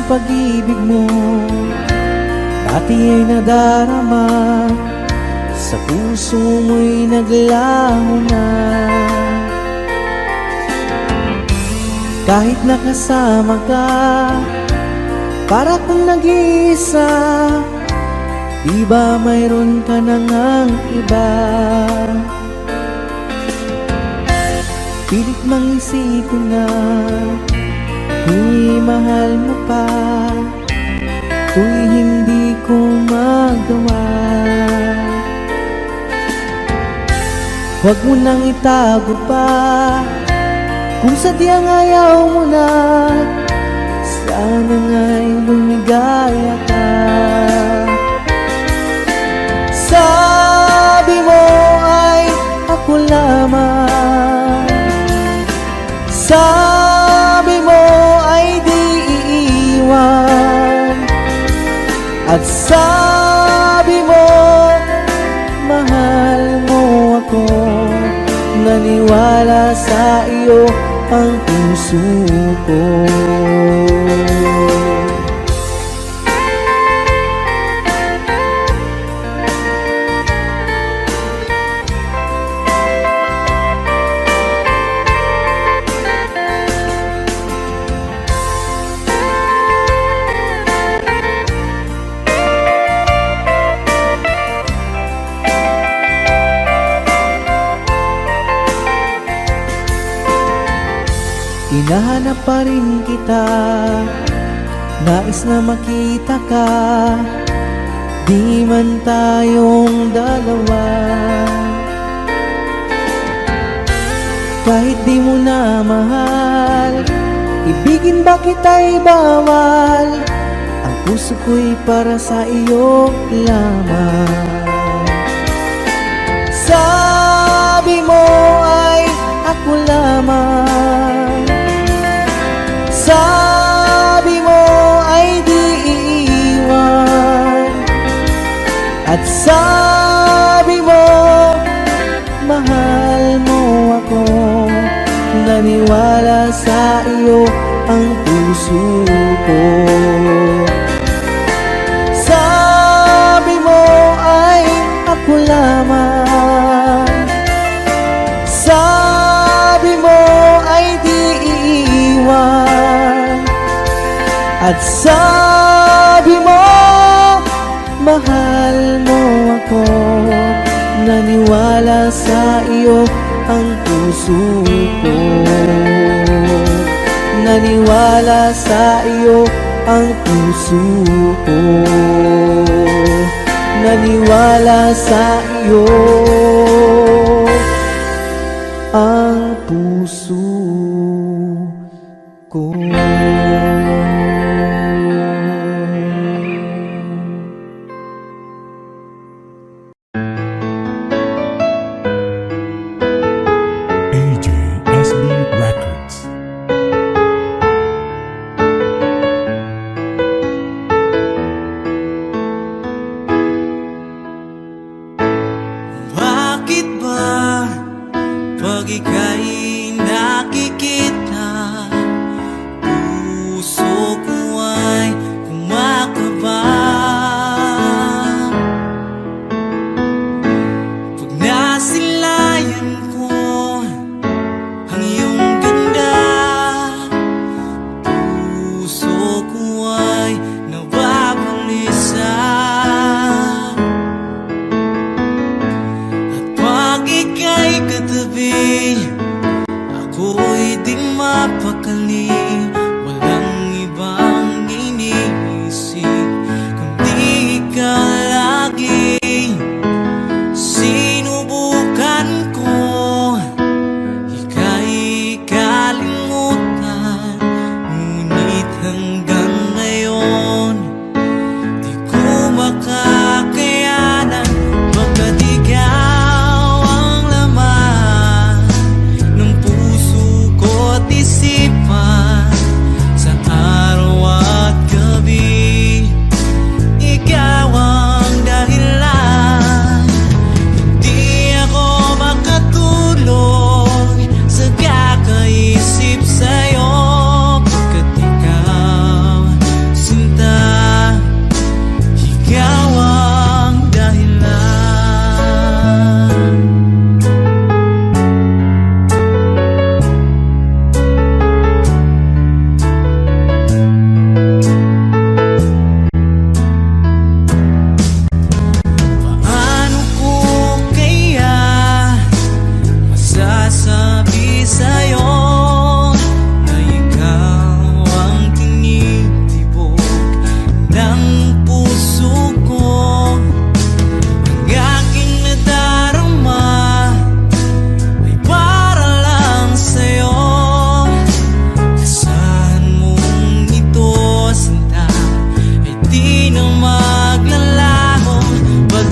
pag-ibig mo dati ay nadarama, sa puso mo'y naglaho na. Kahit nakasama ka, para kung nag-iisa, di ba mayroon ka na ngang iba? Pilit mang isipin na mahal mo pa, to'y hindi ko magawa. Huwag mo nang itago pa, kung sadyang ayaw mo na, sana nga'y lumigaya ka. Sabi mo ay ako lamang, sabi mo ay di iiwan, at sabi mo mahal mo ako. Naniwala sa iyo ang puso ko. Hinahanap pa rin kita, nais na makita ka, di man tayong dalawa. Kahit di mo na mahal, ibigin ba kita'y bawal? Ang puso ko'y para sa iyo lamang. Sabi mo ay ako lamang, sabi mo ay di iiwan, at sabi mo mahal mo ako. Naniwala sa iyo ang puso ko. Sabi mo ay ako lamang, sabi mo ay di iiwan, at sabi mo mahal mo ako. Naniwala sa iyo ang puso ko. Naniwala sa iyo ang puso ko. Naniwala sa iyo ang puso ko. AJSB Records. Why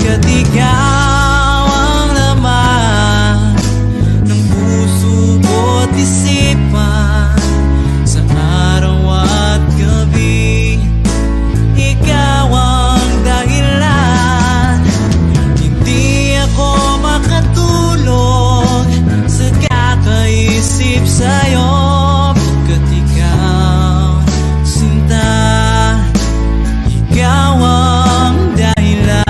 Kat ikaw ang laman ng puso ko't isipan. Sa araw at gabi, ikaw ang dahilan. Hindi ako makatulog sa kakaisip sa'yo. Kat ikaw, sinta, ikaw ang dahilan.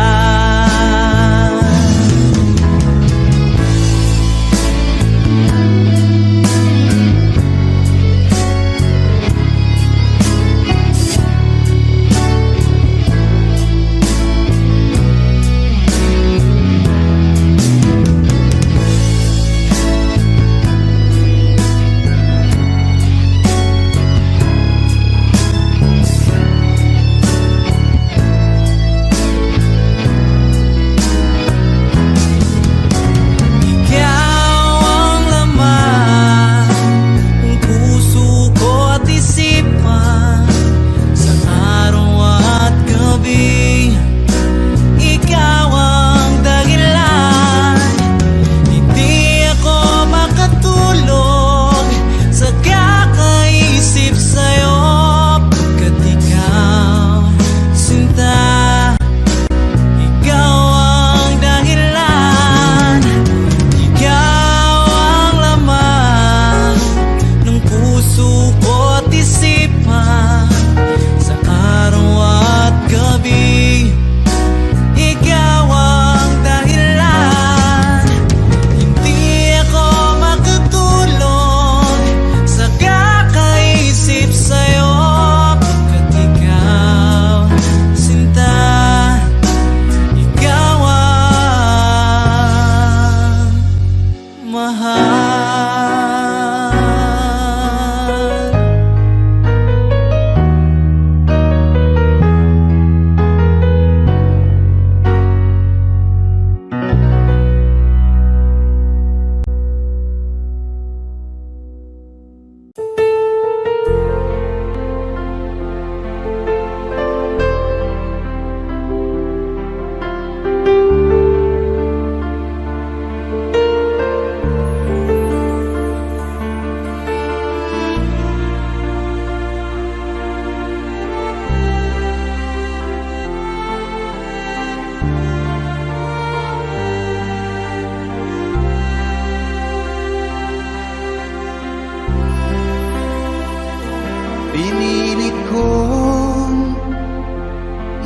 Pinilit kong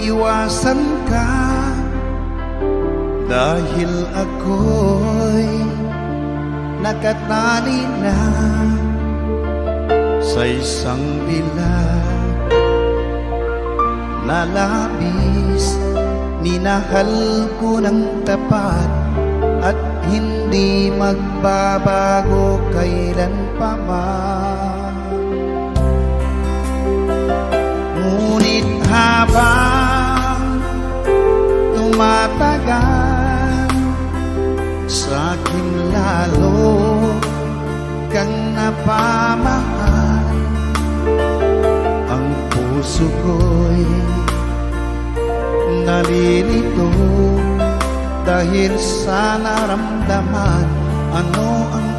iwasan ka dahil ako'y nakatali na sa isang dilag na labis. Minahal ko ng tapat at hindi magbabago kailan pa man. Ngunit habang tumatagal, sa'kin lalo kang napamahal. Ang puso ko'y nalilito dahil sa naramdaman. Ano ang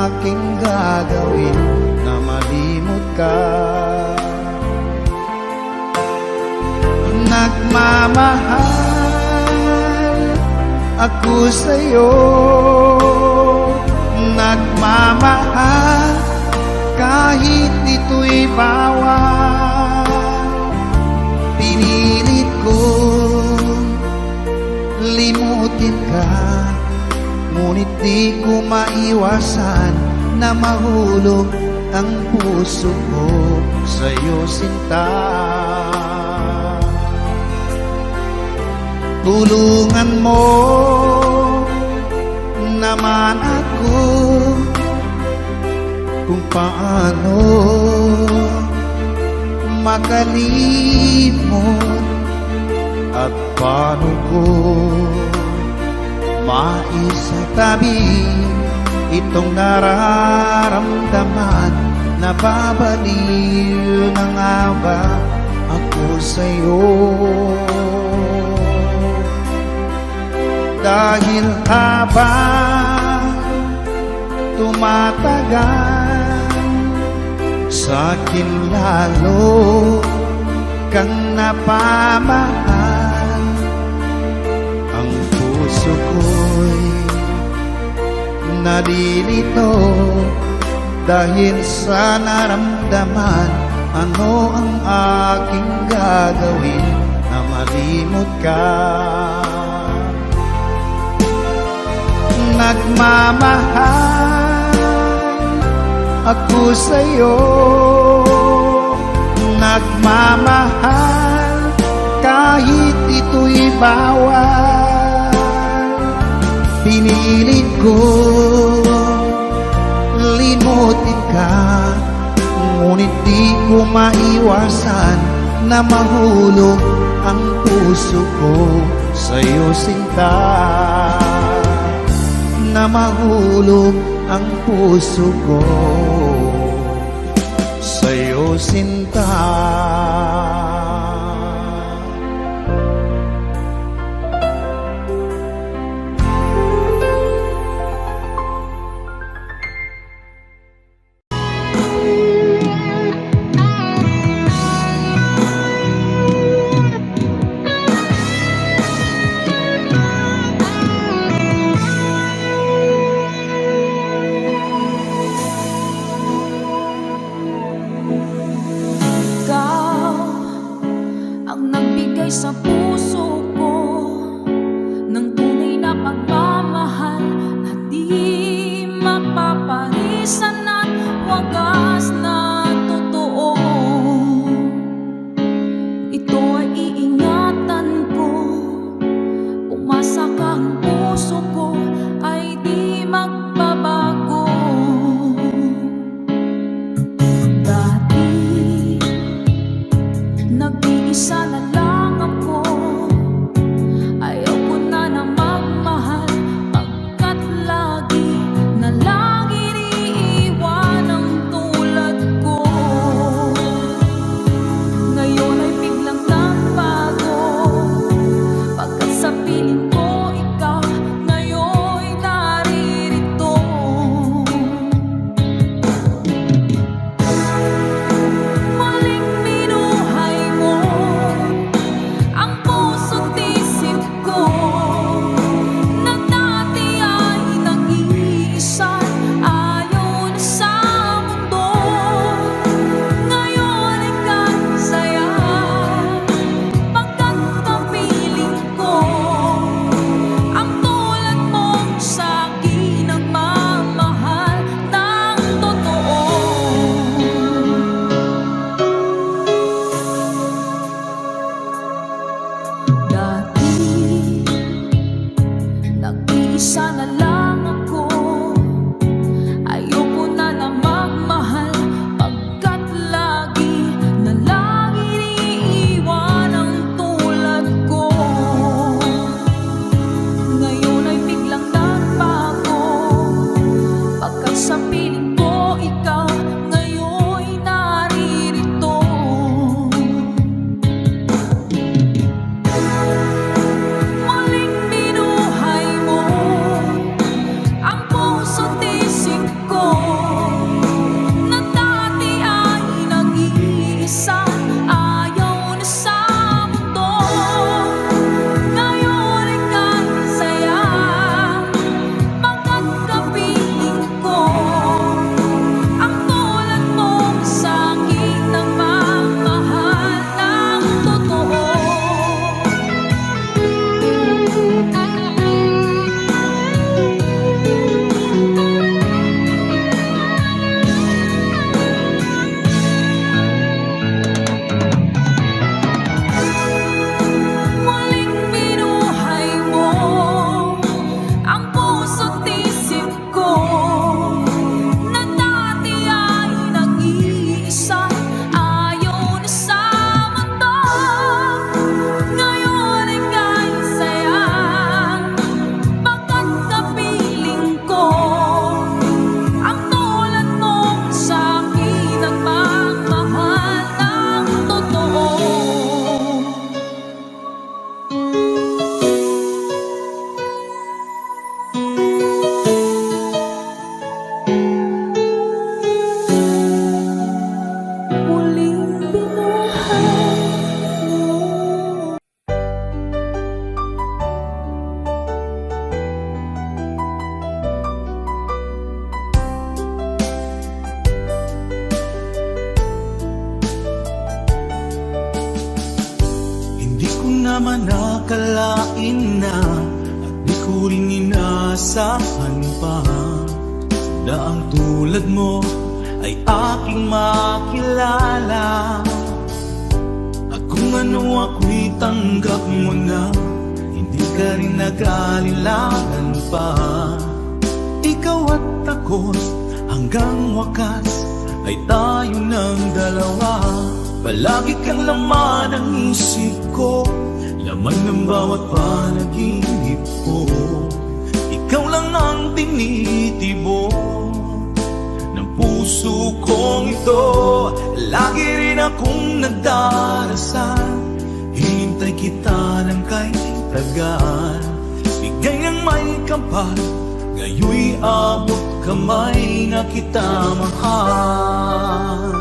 aking gagawin na malimot ka? Nagmamahal ako sa'yo, nagmamahal kahit ito'y bawal. Pinilit kong limutin ka, ngunit di ko maiwasan na mahulog ang puso ko sa'yo, sinta. Tulungan mo naman ako kung paano makalimot at paano ko maisatabi itong nararamdaman. Nababaliw na nga ba ako sa'yo? habang tumatagal, sa'kin lalo kang napamahal. Ang puso ko'y nalilito dahil sa naramdaman. Ano ang aking gagawin na malimot ka? Nagmamahal ako sa'yo, nagmamahal kahit ito'y bawal. Pinilit ko limutin ka, ngunit di ko maiwasan na mahulog ang puso ko sa'yo, sinta. Na mahulog ang puso ko sa'yo, sinta. akalain na at di ko rin inasahan pa na ang tulad mo ay aking makilala. At kung ano ako'y tanggap mo na, hindi ka rin nag-alilangan pa. Ikaw at ako hanggang wakas ay tayo ng dalawa. Palagi kang laman ng isip ko, laman ng bawat panaginip ko. Ikaw lang ang tinitibok ng puso kong ito. Lagi rin akong nagdarasal, hinintay kita ng kay tagal. Bigay ng may kapal, ngayoy abot kamay na kita mahal.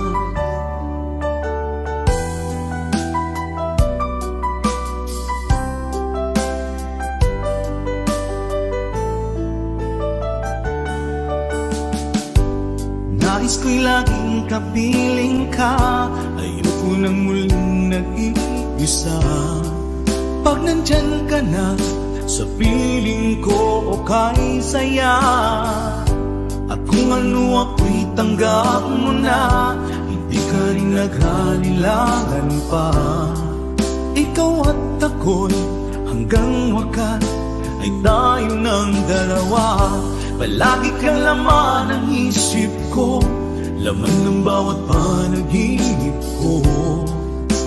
Nais ko'y laging kapiling ka, ayoko nang muling nag-iisa. Pag nandyan ka na, sa piling ko okay saya. At kung ano ako'y tanggap mo na, hindi ka rin naghalilangan pa. Ikaw at ako'y hanggang wakas ay tayo ng dalawa. Palagi kang laman ng isip ko, laman ng bawat panaginip ko.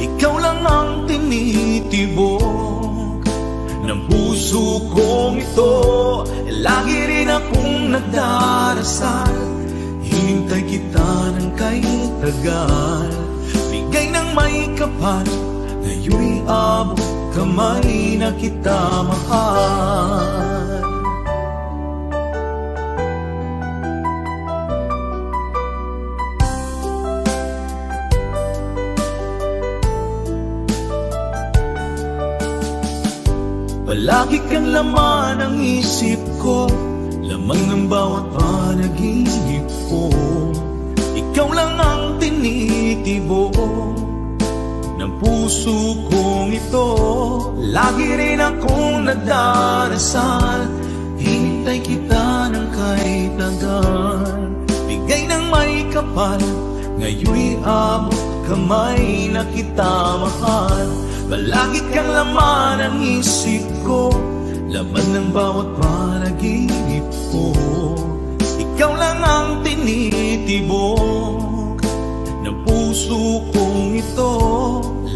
Ikaw lang ang tinitibok ng puso kong ito. Lagi rin akong nagdarasal, hinintay kita ng kay tagal. Bigay ng may kapal, ngayoy abot kamay na kita mahal. Palagi kang laman ng isip ko, laman ng bawat panaginip ko. Ikaw lang ang tinitibok ng puso kong ito. Lagi rin akong nagdarasal, hinintay kita ng kay tagal. Bigay ng may kapal, ngayoy abot kamay na kita mahal. Palagi kang laman ng isip ko, laman ng bawat panaginip ko. Ikaw lang ang tinitibok ng puso kong ito.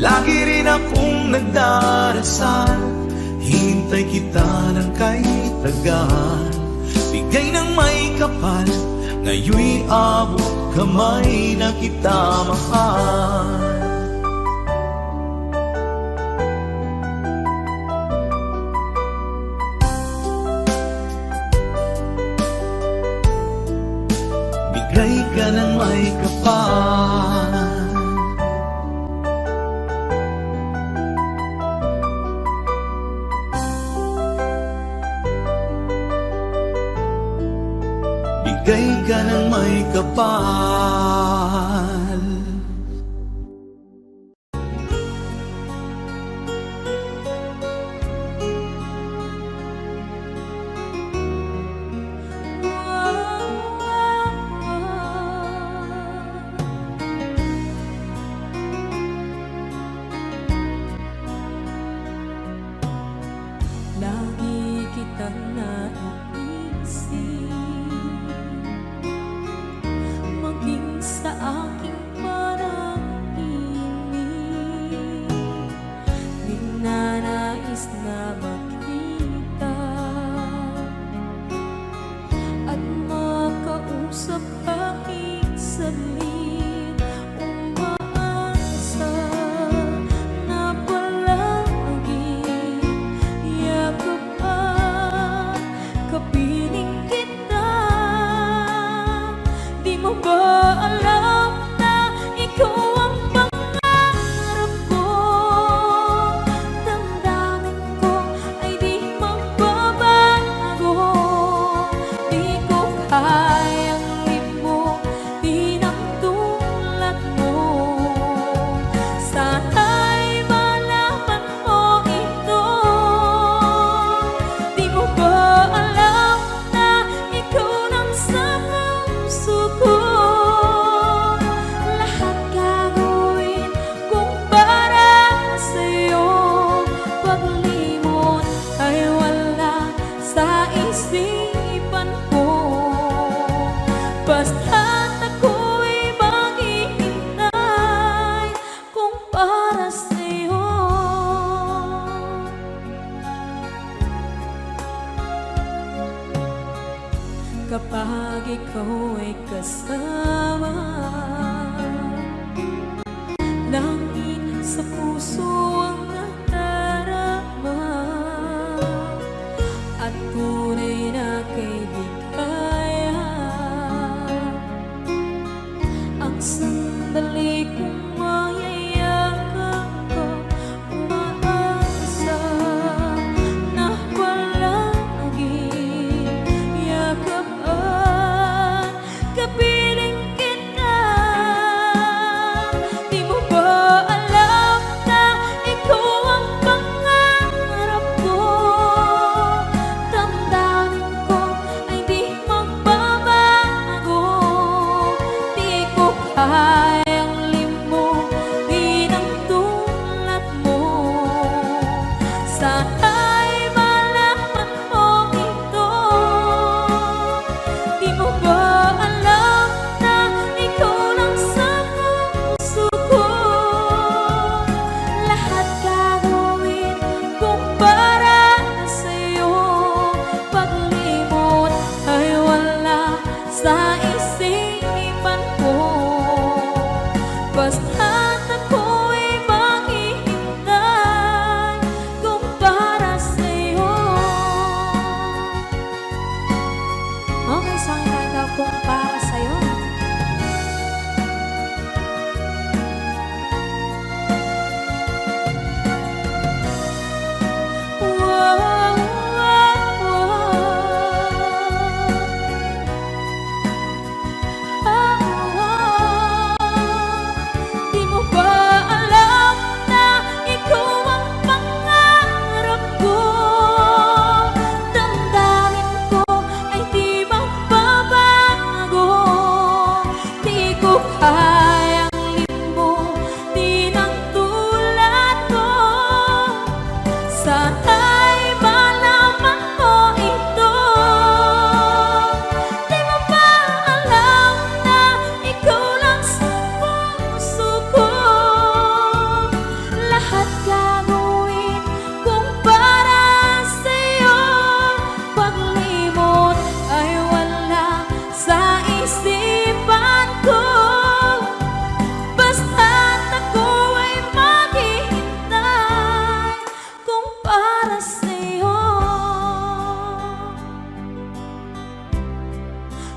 Lagi rin akong nagdarasal, hinintay kita ng kay tagal. Bigay ng may kapal, ngayoy abot kamay na kita mahal. Bigay ka ng may kapal, bigay ka ng may kapal. Lagi kitang naiisip, maging sa aking kapag ikaw ay kasama. Langit sa puso ang nadarama at tunay na kaibigan. Ang sandali kong mayayakap ko, umaasa na palaging yakapan, kapiling kita. Di mo ba alam na ikaw ang pangarap ko? Damdamin ko ay di magbabago. Di ko kayang limutin ang tulad mo. Sana'y malaman mo ito. Di mo ba alam na ikaw lang sa puso ko? Lahat gagawin kung para sa'yo. Paglimot ay wala sa isipan ko. Basta't ako'y maghihintay kung para sa'yo. Okay, saan ka kung para sa'yo? Wow, wow, wow. Di mo ba alam na ikaw ang pangarap ko? Damdamin ko ay di magbabago. Di ko kayang limutin ang tulad ko. Sana'y malaman mo ito. Di mo ba alam na ikaw lang sa puso ko? Lahat gagawin kung para sa'yo. Paglimot ay wala sa isipan ko. Basta't ako ay maghihintay kung para sa'yo.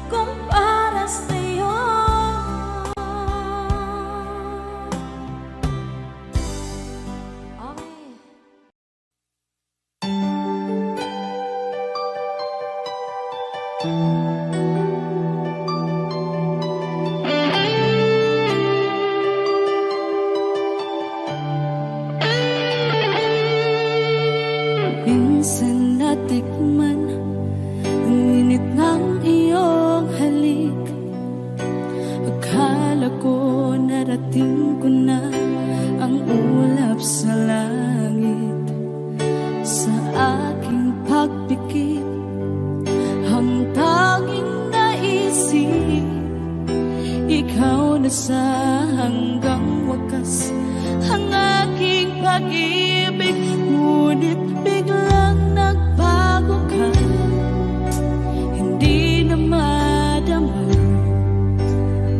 Kung para sa'yo. Okay. Minsan natikman ang init ng iyong halik. Akala ko narating ko na ang ulap sa langit. Sa aking pagpikit, ang tanging naisip, ikaw na sa hanggang wakas ang aking pag-ibig. Ngunit biglang nagbago ka, hindi na madama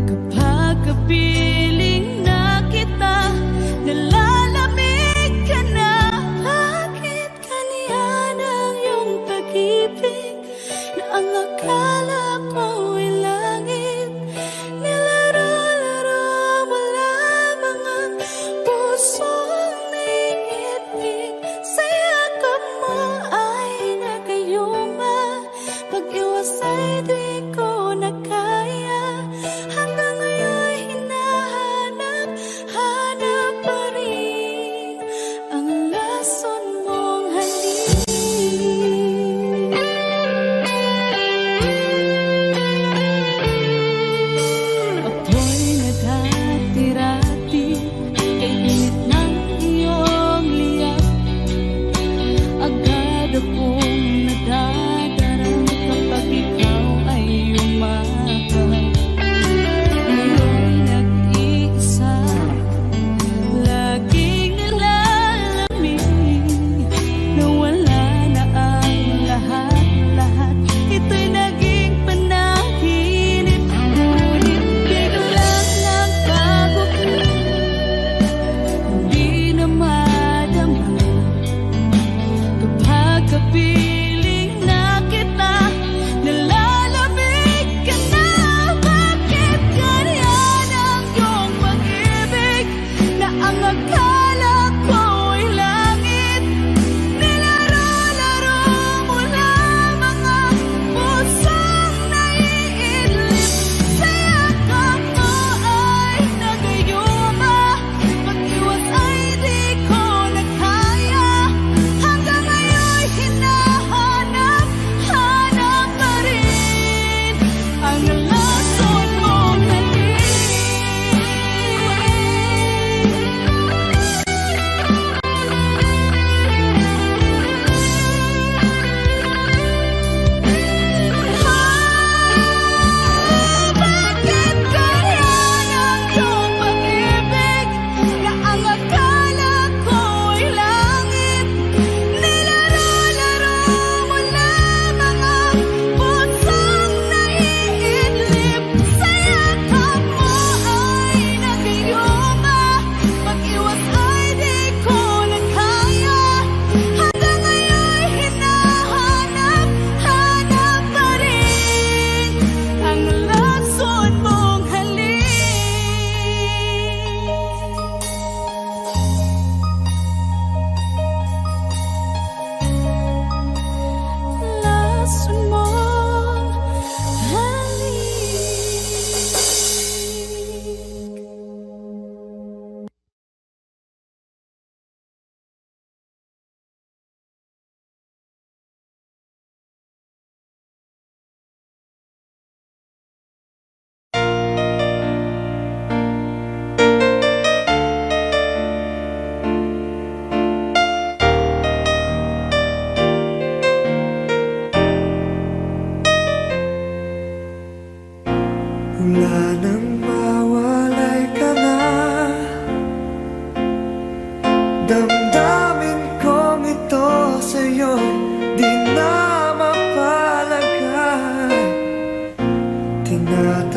kapag kapiling na kita. Nalalamig ka na, bakit kaniyan ang iyong pag-ibig na ang akala ko ay langit? Nilaro-laro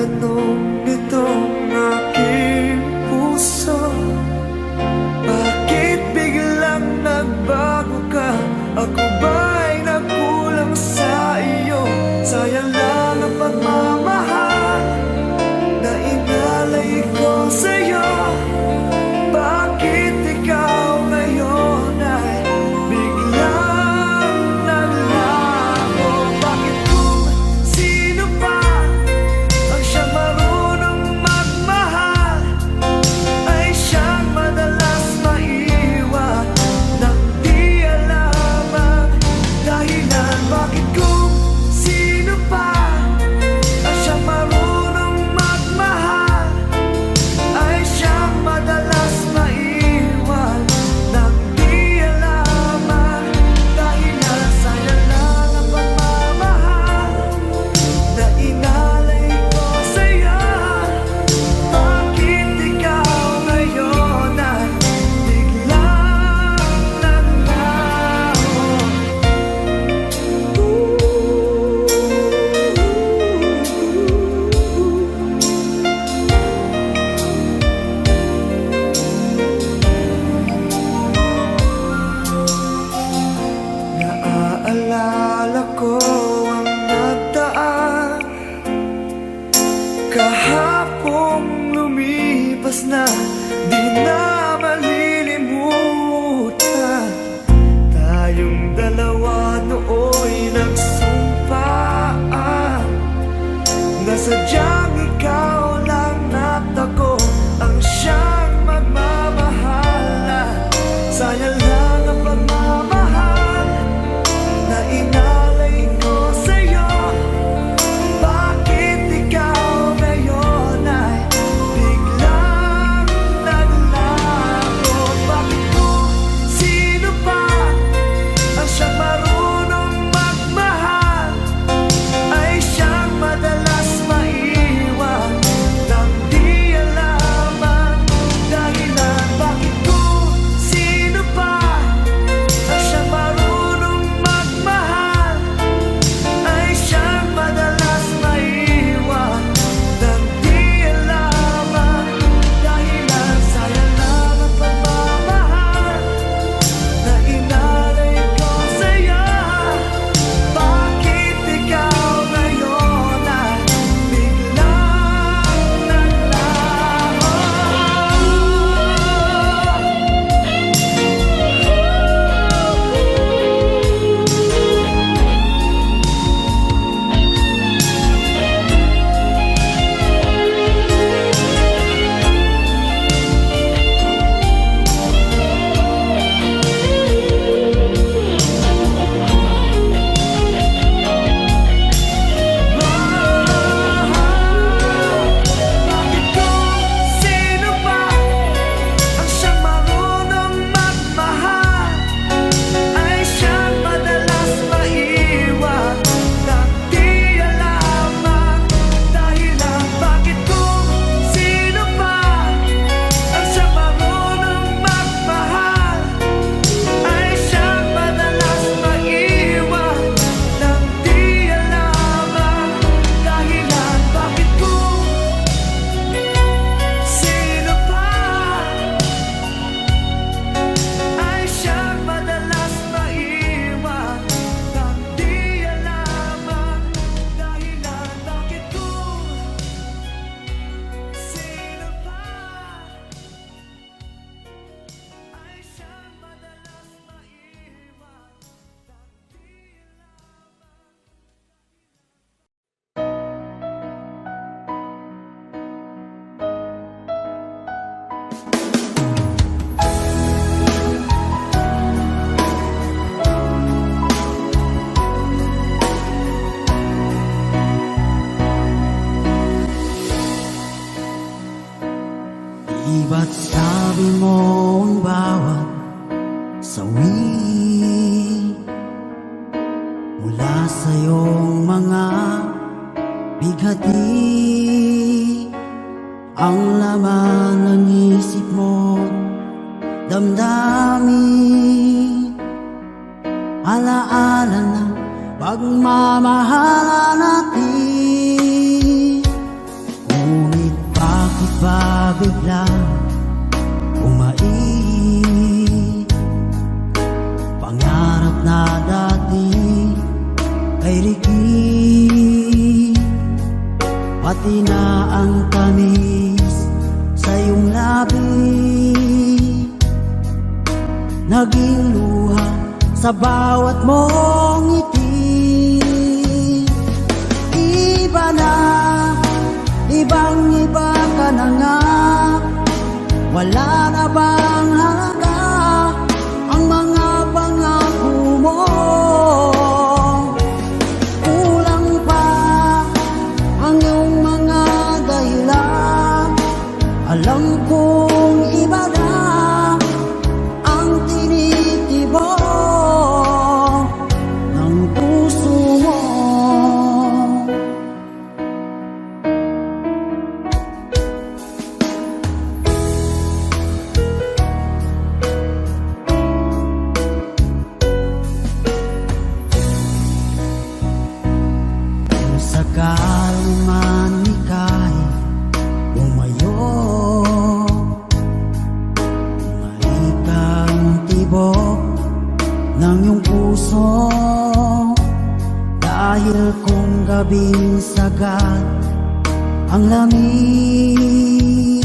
tanong nitong aking puso, bakit biglang nagbago ka? Ako ba'y nagkulang sa iyo? Sayang lang ang pagmamahal na inalay ko sa'yo. Bakit ikaw ngayon ay biglang naglaho? Bakit kung sino pa ang siyang marunong magmahal ay siyang madalas maiwan nang di alam ang dahilan? Bakit kung sino pa ang siyang marunong magmahal ay siyang madalas maiwan nang di alam ang dahilan? Sayang lang ang pagmamahal na inalay ko sa'yo. Bakit ikaw ngayon ay biglang naglaho? Naaalala ko ang nagdaan, kahapong lumipas na, di na malilimutan. Tayong dalawa nooy nagsumpaan na sadyang ikaw lang at ako ang siyang magmamahalan. Sayang lang ang pagmamahal na inalay ko sa'yo. Bakit ikaw ngayon ay biglang naglaho? Bakit kung sino pa ang siyang marunong magmahal ay siyang madalas maiwan nang di alam ang dahilan? Bakit kung sino pa ang siyang marunong magmahal ay siyang madalas maiwan nang di alam ang dahilan? Sayang lang ang pagmamahal na inalay ko sa'yo. Bakit ikaw ngayon ay biglang naglaho? Bakit kung sino pa ang siyang marunong magmahal ay siyang madalas maiwan nang di alam ang dahilan? Bakit kung sino pa ang siyang marunong magmahal ay siyang madalas maiwan nang di alam ang dahilan? Bakit kung sino pa ay siyang madalas maiwan nang di alam ang dahilan? Bakit kung sino pa ay siyang madalas maiwan nang di Di ba't sabi mo ang bawat sawi mula sa iyong mga bighati ang laman ng isip mo, damdamin, alaala ng pagmamahala natin. biglang umainit. Pangarap na dati ay likid, pati na ang tamis sa iyong labi, naging luha sa bawat mong ngiti. Iba na, ibang-iba ka na nga, wala na bang halaga ang mga pangako mo? Kulang pa ang iyong mga dahilan, alam kong iba na ang tinitibok ng puso mo. Kung sakali man ika'y umayo, malikang tibok ng iyong puso, dahil kung gabing sagad ang lamig,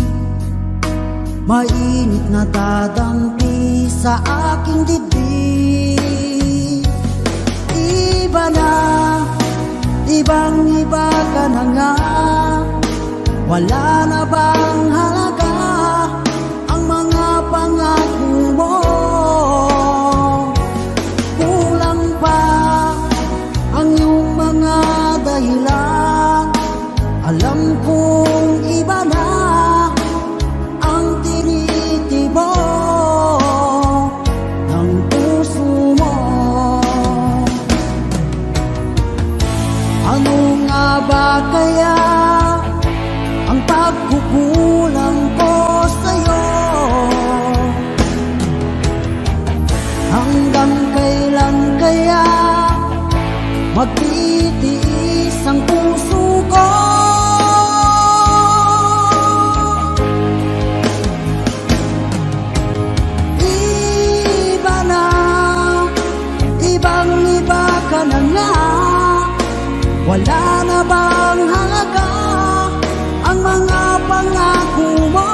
mainit na dadampi sa aking dibdib. Iba na, ibang-iba ka na nga, wala na bang halaga ang mga pangako mo? Kulang pa ang iyong mga dahilan, alam kong iba na ang tinitibok ng puso mo. Ano nga ba kaya ang pagkukulang ko sa'yo? Hanggang kailan kaya magtitiis ang puso ko? Iba na, ibang-iba ka na nga, wala na bang halaga ang mga pangako mo?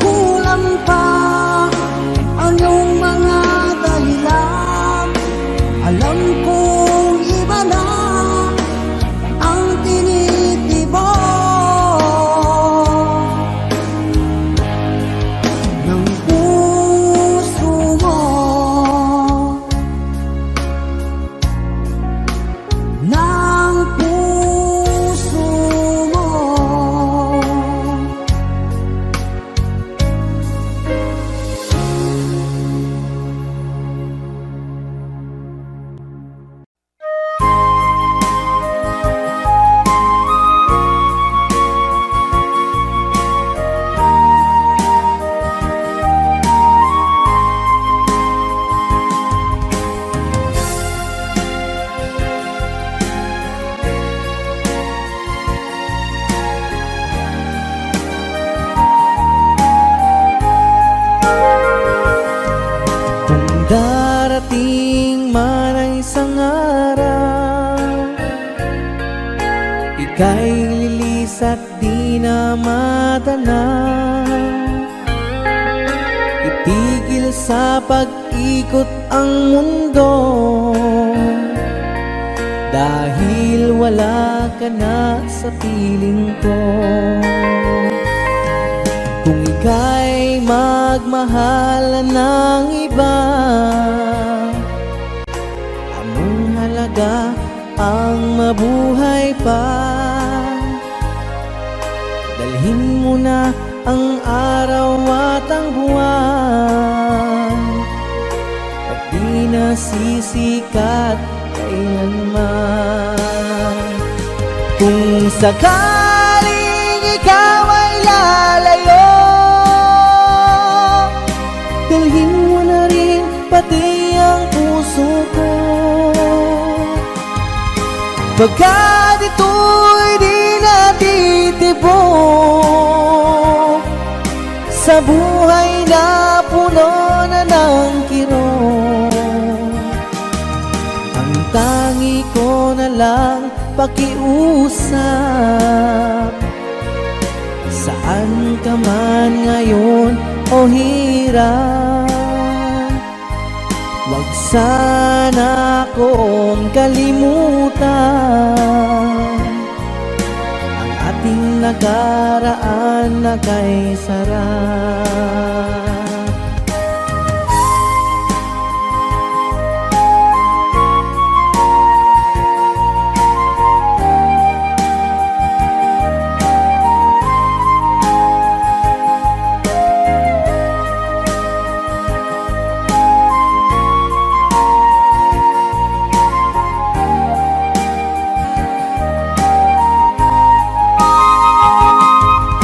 Kulang pa ang iyong mga dahilan, alam kong iba na ang tinitibok ng puso mo. Ng puso mo. Kung darating man ang isang araw, ika'y lilis at di na matanaw, itigil sa pag-ikot ang mundo, dahil wala ka na sa piling ko. Kung ika'y magmahal ng iba, anong halaga ang mabuhay pa? Dalhin mo na ang araw at ang buwan, at di na sisikat kailanman. Kung sakaling ikaw ay lalayo, dalhin mo na rin pati ang puso ko, pagkat ito'y di natitibok sa buhay na puno na ng kirot. Ang tangi ko na lang pakiusap, saan ka man ngayon o hirap, wag sana akong kalimutan ang ating nakaraan na kay sarap.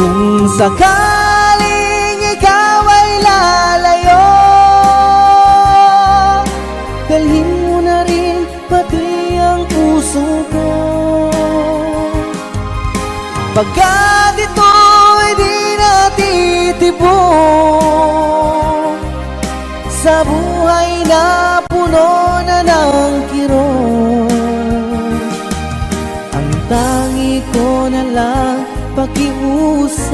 Kung sakaling ikaw ay lalayo, dalhin mo na rin pati ang puso ko, pagkat ito'y di natitibok sa buhay na puno na ng kirot. Ang tangi ko na lang pakiusap,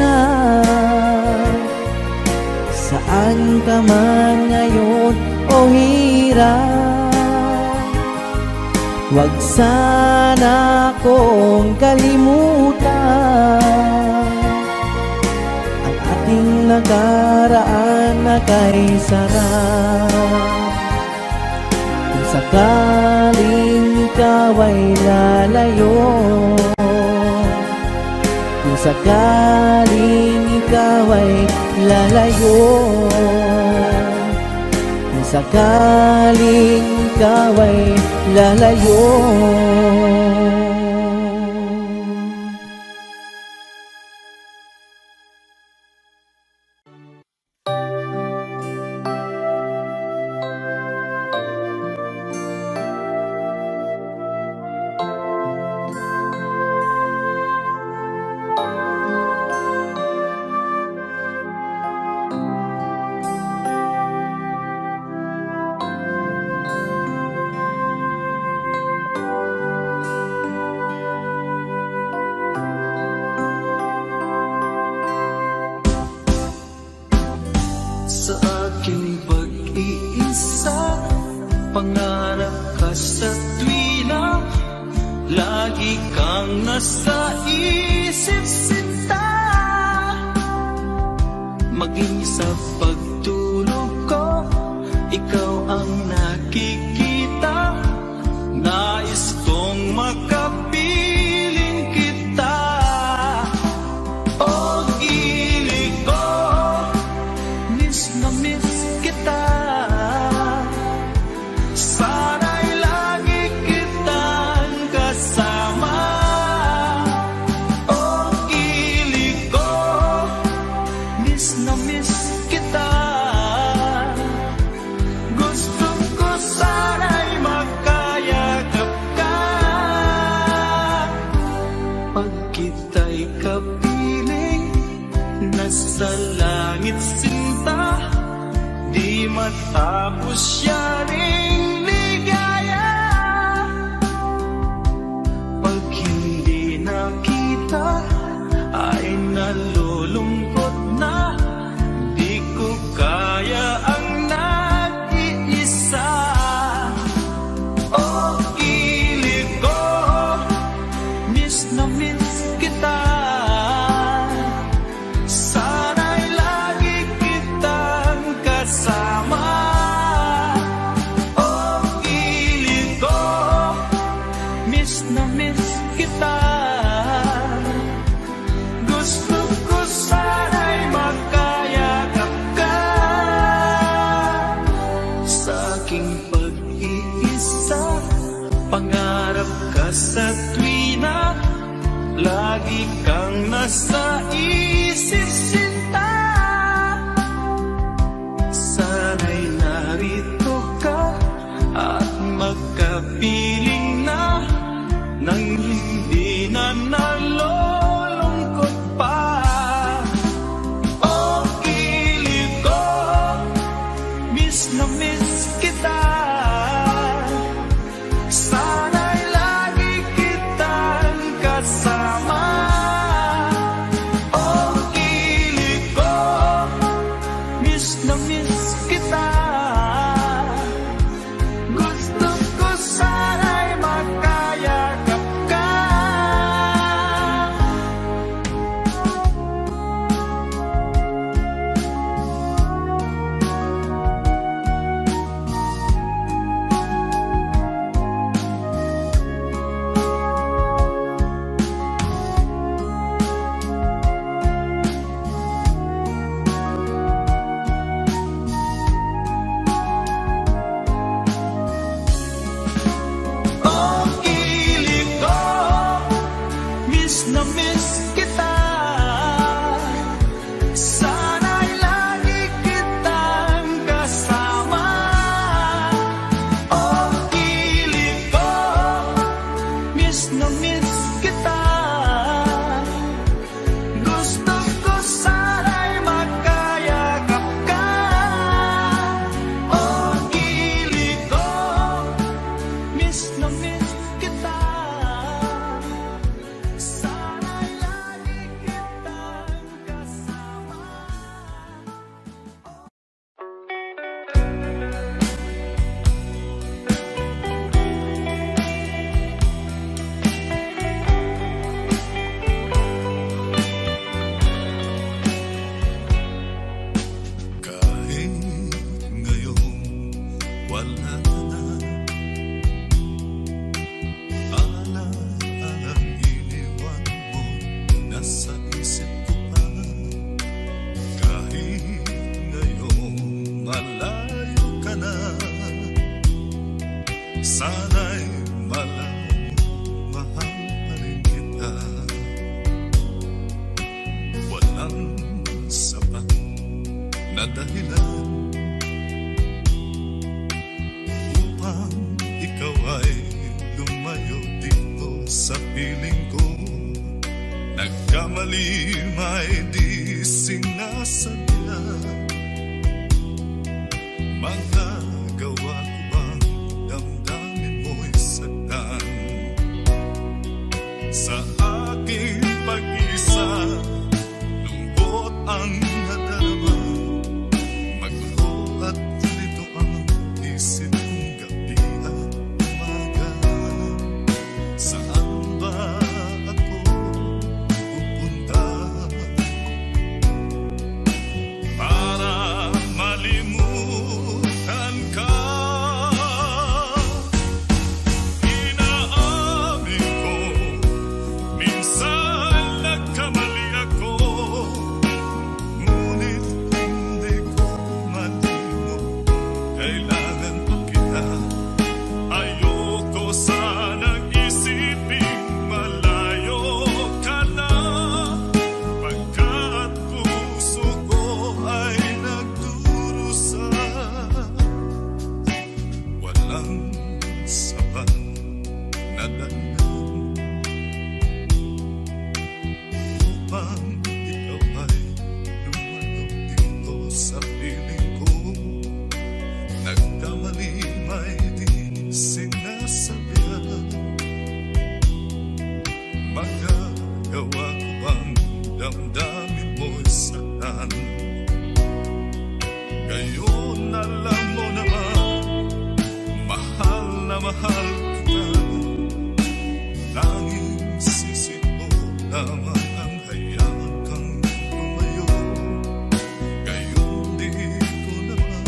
saan ka man ngayon o hirap, wag sana akong kalimutan ang ating nakaraan na kay sarap. Kung sakaling ikaw ay lalayo, kung sakaling ikaw ay lalayo, kung sakaling ikaw ay lalayo, Sa aking pag-iisa, pangarap ka sa tuwina, lagi kang nasa isip sinta. Maging sa pagtulog ko, ikaw ang nakikita. Nais kong makapiling kita. Oh, ilig ko, miss na miss kita. Sana'y lagi kitang kasama. Oh, ilig ko, miss na miss kita. Gusto ko sana'y magkayakap ka. Pag kita'y kapiling, nasa langit sinta, di matapos yaring ligaya. Pag hindi nakita, ay nalulungkot na, di ko kaya ang nag-iisa. Oh, ilig ko, miss na miss kita. Sana'y lagi kitang kasama. Oh, ilig ko, miss na miss kita. Gusto ko sana'y magkayakap ka. Sa aking pag-iisa, pangarap ka sa tuwina, lagi kang nasa isip sinta. Sana'y narito ka at magkapiling na, nang hindi na nalo. Sana'y malaman mahal pa rin kita. Walang sapat na dahilan upang ikaw ay lumayo dito sa piling ko. Nagkamali may di sinasadya. Magagawa ko bang damdamin mo'y sagdan sa aking pag-isa? Lungkot ang nadarama, magulo at lito ang isip kong gabi at umaga. Saan ba ako pupunta para malimutan ka? Inaamin ko, minsan nagkamali ako, ngunit hindi ko malino. Kailangan pa kita. Ayoko sanang isiping malayo ka na, pagkat puso ko ay nagdurusa. Walang sapat na dahilan upang ikaw ay lumayo dito sa piling ko. Nagkamali may di sinasabihan. Magagawa ko bang damdamin mo'y saktan? Ngayon alam mo naman, mahal na mahal kita. Tanging sisi ko lamang ang hayaan kang lumayo. Ngayon di ko naman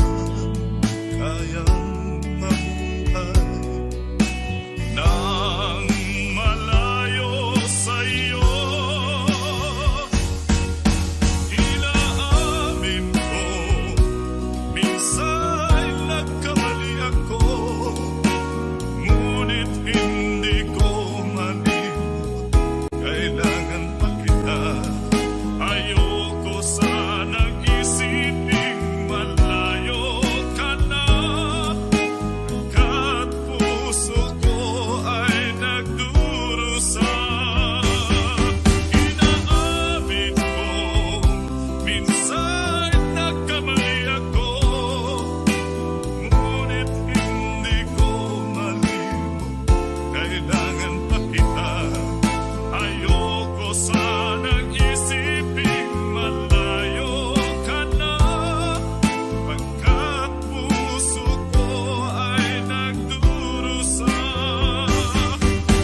kayang mabuhay nang malayo sa'yo. Inaamin ko, minsan nagkamali ako, ngunit hindi ko malimot. Kailangan pa kita. Ayoko sanang isiping malayo ka na, pagkat puso ko ay nagdurusa. Inaamin ko, minsan nagkamali ako, ngunit hindi ko malimot. Kailangan pa kita. Ayoko sanang isiping malayo ka na, pagkat puso ko ay nagdurusa.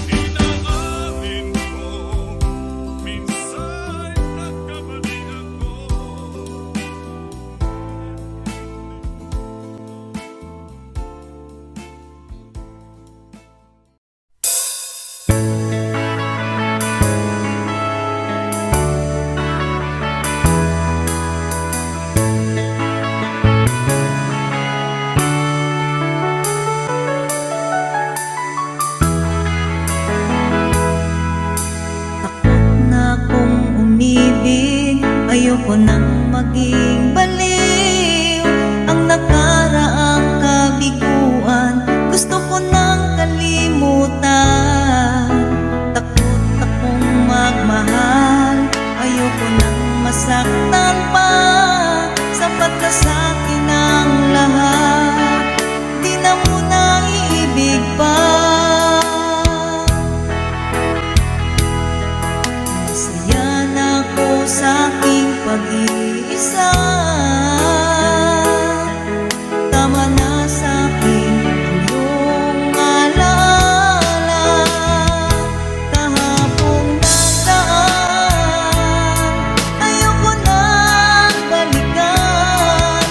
Inaamin ko, minsan nagkamali ako. Takot na akong umibig, ayoko nang maging baliw. Ang nakaraang kabiguan, gusto ko nang kalimutan. Takot akong magmahal, ayoko nang masaktan pa. Sapat na sa'kin ang lahat, di na muna iibig pa. Masaya na ako sa aking pag-iisa. Tama na sa akin ang iyong alaala. Kahapong nagdaan, ayoko nang balikan.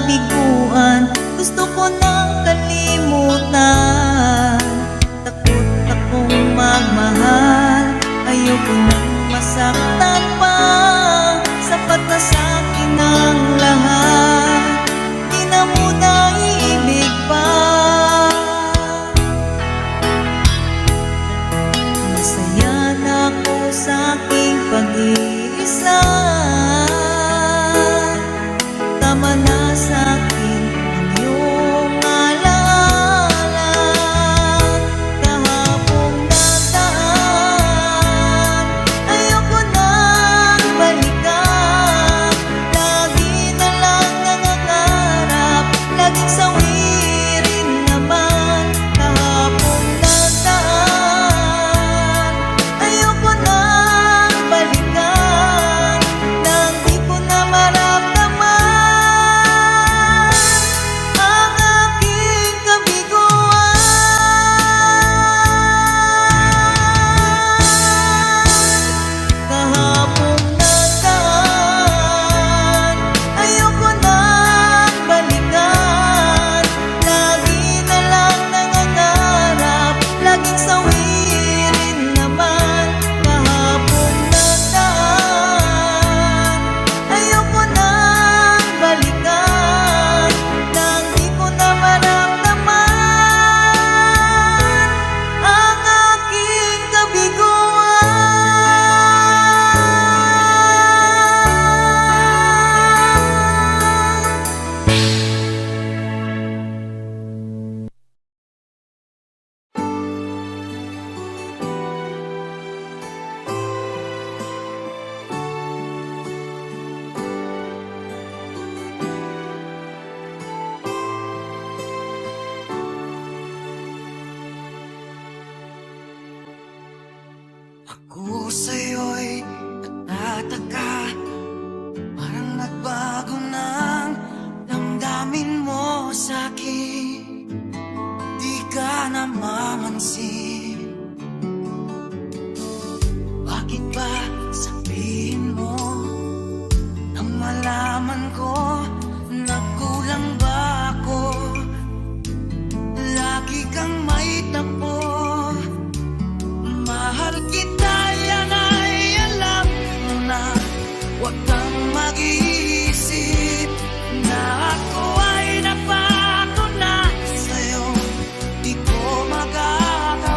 kabiguan, gusto ko nang kalimutan. Takot akong magmahal, ayoko nang masaktan pa. Sapat na sa'kin ang lahat, di na muna ibig pa. Masaya na ako sa aking pag-iisa. Tama na sa'kin ang iyong alaala. Kahapong nataan, ayoko nang balikan. Lagi na lang nangangarap, laging sawirin naman. Kahapong nataan, ayoko nang balikan. Nang di ko na maramdaman ang aking kabiguan. Kahapong nataan, ayoko nang balikan. Lagi na lang nangangarap, laging sawirin naman. Kahapong nataan, ayoko nang balikan. Nang di ko na maramdaman ang aking kabiguan. Ako sa'yo'y natataka, parang nagbago ng damdamin mo sa'kin. Di ka namamansin. Bakit ba sabihin mo nang malaman ko na kulang ba ako? Lagi kang may tapo. Mahal kita, yan ay alam mo na. Huwag kang mag-iisip na ako ay napako na sa'yo. Di ko magagawa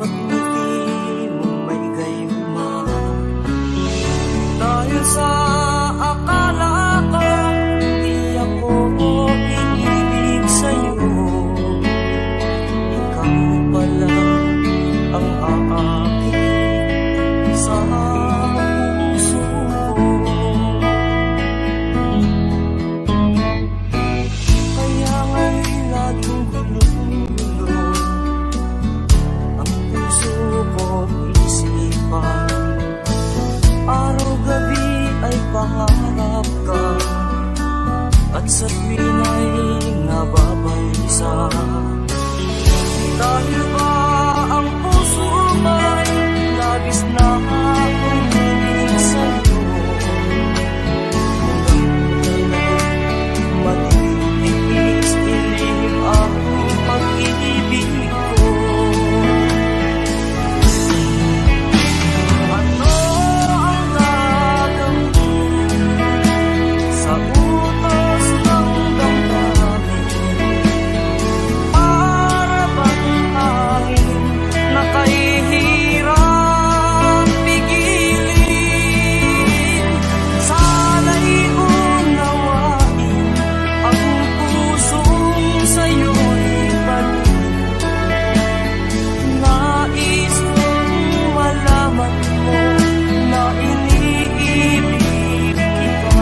bawat ngiti mong may gayuma. Dahil sa akala ko di ako inibig sa'yo, ikaw pala ang aakit sa puso ko. Kaya nga'y laging gulo-gulo ang puso ko't isipan. Araw-gabi ay pangarap ka, at sa tuwin ay nababalisa. Dahil ba ang puso ko'y labis na umilig sa'yo, matitiis-ilim ang pag-ibig ko. Ano ang gagawin sa utos ng damdamin? Para bang hangin na kahihirap pigilin? Sana'y unawain ang pusong sa'yo'y balik. Nais kong malaman mo na iniibig kita.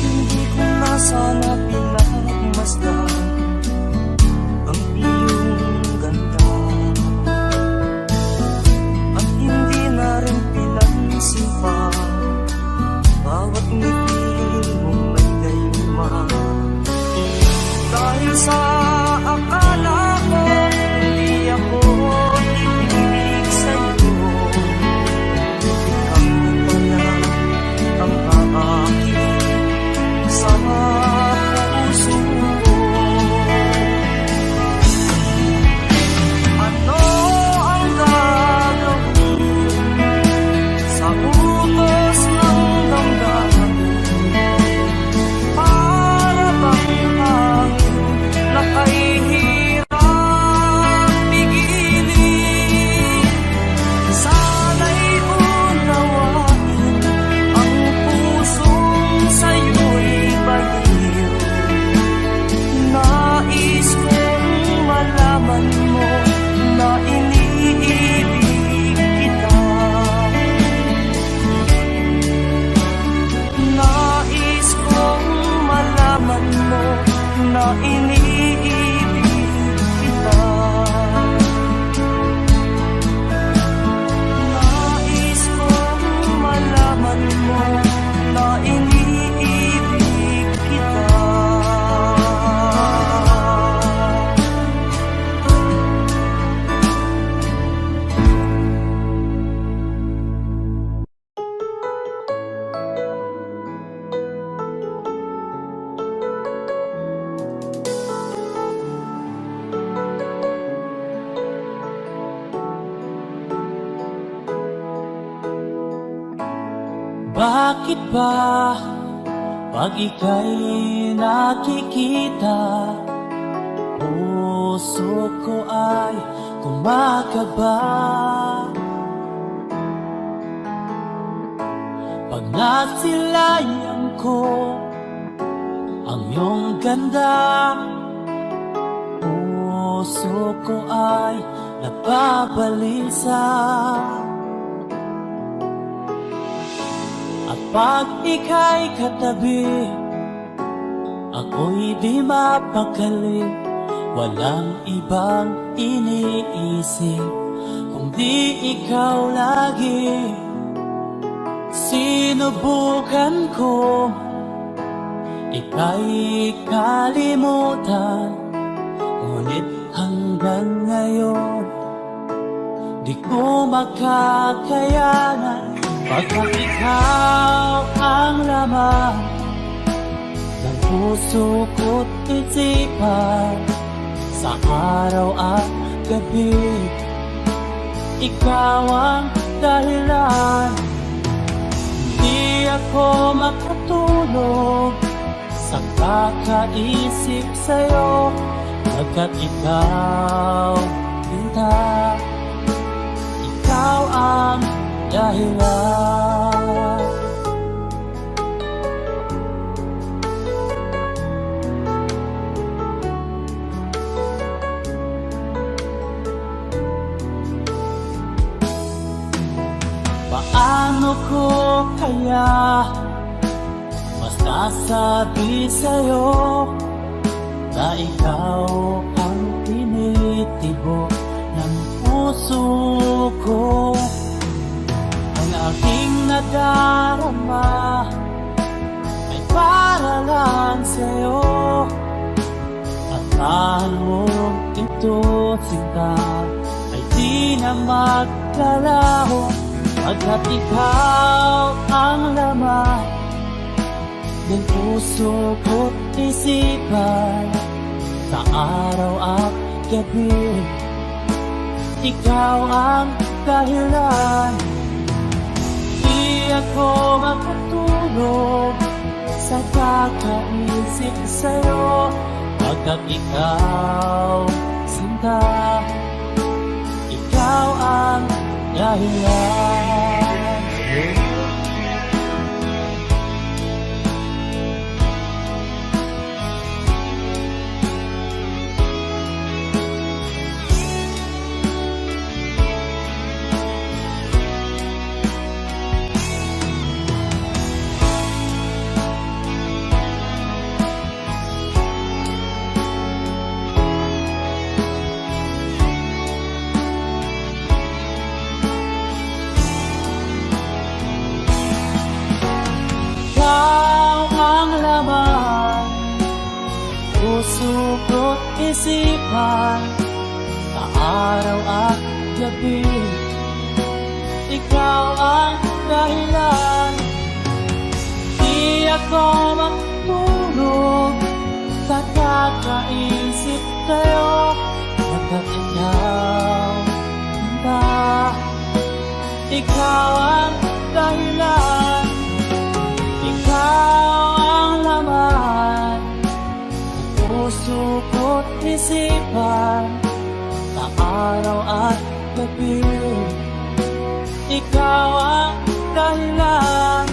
Hindi ko na sana pinagmasdan ang iyong ganda, at hindi na rin pinansin pa bawat ngiti mong may gayuma. Dahil sa akala ko hindi ako ibig sa'yo, ikaw pala ang aakit sa puso ko. Ano ang gagawin sa utos ng damdamin? Para bang hangin na kahihirap pigilin? Sana'y unawain ang pusong sa'yo'y baliw. Nais kong malaman mo na iniibig kita. Nais kong malaman mo na iniibig kita. Nais kong malaman mo na iniibig kita. Bakit ba pag ika'y nakikita, puso ko ay kumakaba? Pag nasilayan ko ang iyong ganda, puso ko ay nababalisa. At pag ika'y katabi, ako'y di mapakali. Walang ibang iniisip kundi ikaw lagi. Sinubukan ko ika'y kalimutan, ngunit hanggang ngayon di ko makakayanan. Pagkat ikaw ang laman ng puso ko't isipan, sa araw at gabi, ikaw ang dahilan. Di ako makatulog sa kakaisip sa'yo, pagkat ikaw, Sinta, ikaw ang dahilan. Paano ko kaya masasabi sa'yo na ikaw ang tinitibok ng puso ko? Ang aking nadarama ay para lang sa'yo. Asahan mo ito, Sinta, ay di na maglalaho, pagkat ikaw ang laman ng puso ko't isipan. Sa araw at gabi, ikaw ang dahilan. Di ako makatulog sa kakaisip sa'yo, pagkat ikaw, Sinta, ikaw ang dahilan. Puso ko't isipan, sa araw at gabi, ikaw ang dahilan. Di ako matulog sa kakaisip sa'yo, pagkat ikaw, Sinta, ikaw ang dahilan. Ikaw ang laman puso ko't isipan, sa araw at gabi, ikaw ang dahilan.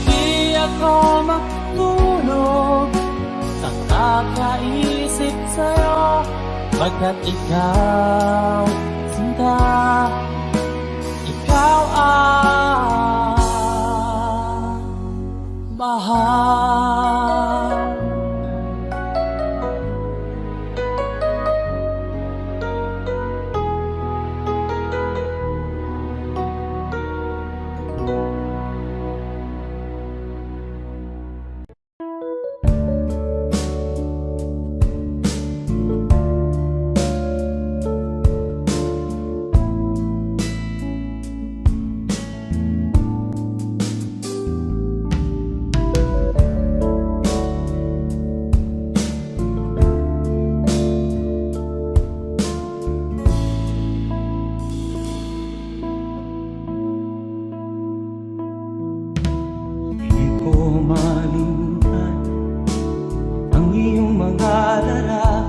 Di ako matulog sa kakaisip sa'yo, pagkat ikaw, Sinta, ikaw ang mahal. Malimutan ang iyong mga larap,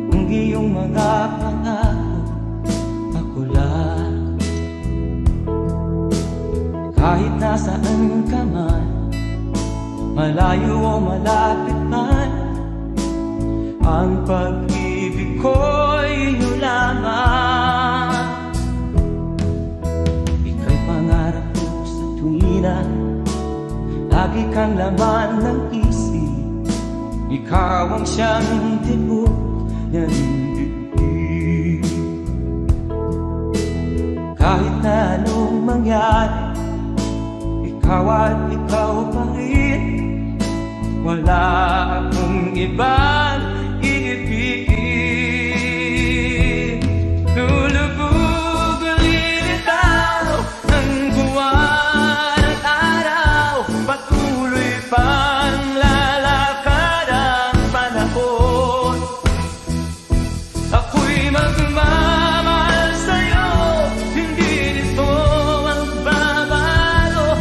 ang iyong mga pangako, ako lang. Kahit nasaan ka man, malayo o malapit man, ang pag-ibig ko'y iyo lamang. Ika'y pangarap ko sa tuwina, lagi kang laman ng isip, ikaw ang siyang tibok ng dibdib. Kahit na anong mangyari, ikaw at ikaw pa rin, wala akong ibang iibigin. Lulubog ulit itaw ang buwan at araw, patuloy pang lalakad ang panahon. Ako'y magmamahal sa'yo, hindi nito magbabago,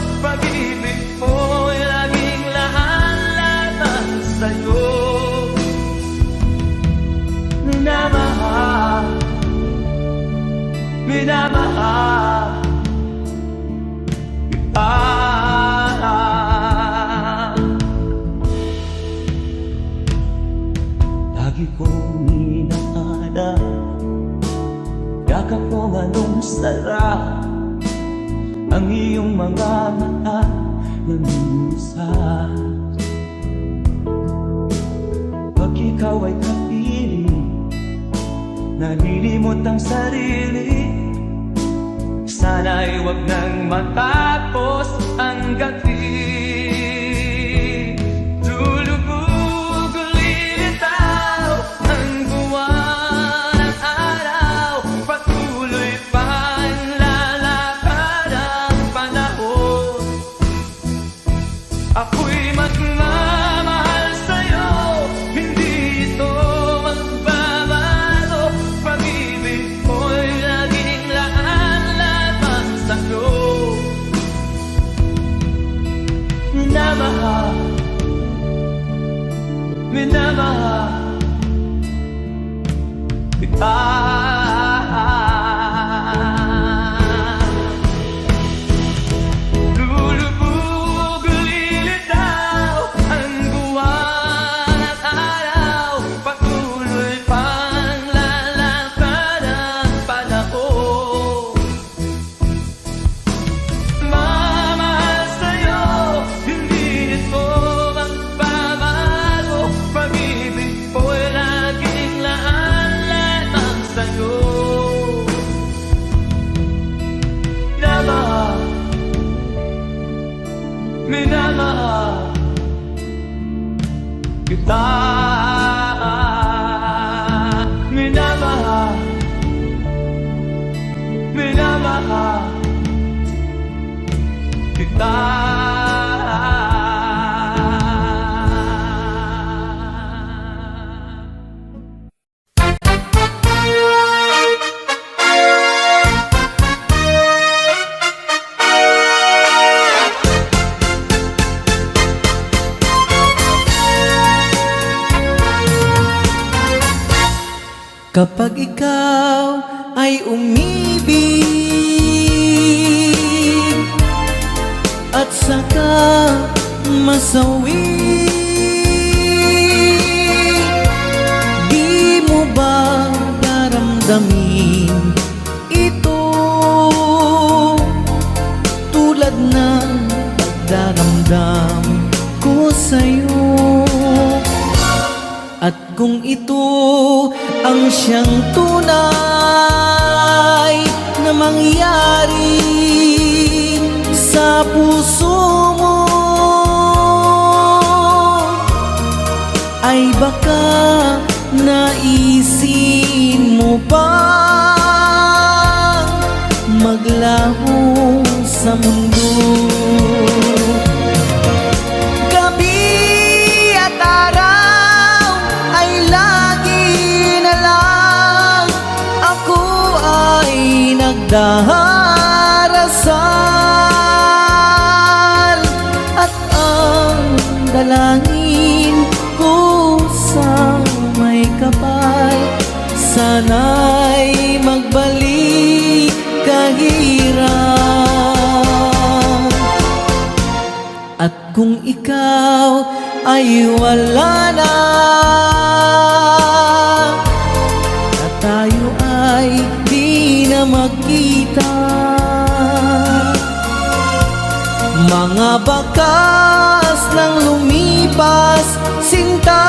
mga mata nangungusap. Pag ikaw ay kapiling, nalilimot ang sarili. Sana'y wag nang matapos ang gabi. Lulubog lilitaw ang buwan at araw, patuloy pang lalakad ang panahon. Ako'y magmamahal sa'yo, hindi ito magbabago. Pag-ibig ko'y laging laan lamang sa'yo. Minamahal, minamahal kita. Lulubog lilitaw ang buwan at araw, patuloy pang lalakad ang panahon. Mamahal sa'yo, hindi ito magbabago. Pag-ibig ko'y laging laan lamang sa'yo. Minamahal, minamahal kita. Minamahal, minamahal kita. Kapag ikaw ay umibig at saka masawi, di mo ba daramdamin ito tulad ng pagdaramdam ko sa'yo? At kung ito ang siyang tunay na mangyari sa puso mo, ay baka naisin mo bang maglaho sa mundo? Nagdarasal at ang dalangin ko sa may kapal, sana'y magbalik kahirap. At kung ikaw ay wala na, at tayo ay di na magkita, mga bakas ng lumipas sinta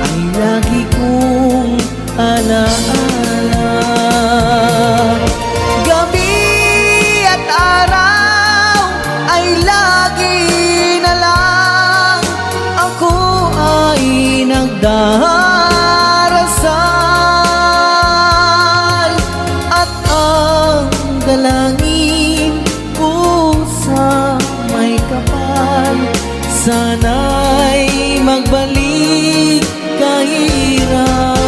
ay lagi kong alaala. Gabi at araw ay lagi na lang ako ay nagdarasal at ang dalangin ko sa may kapal, sana'y magbalik kahirap.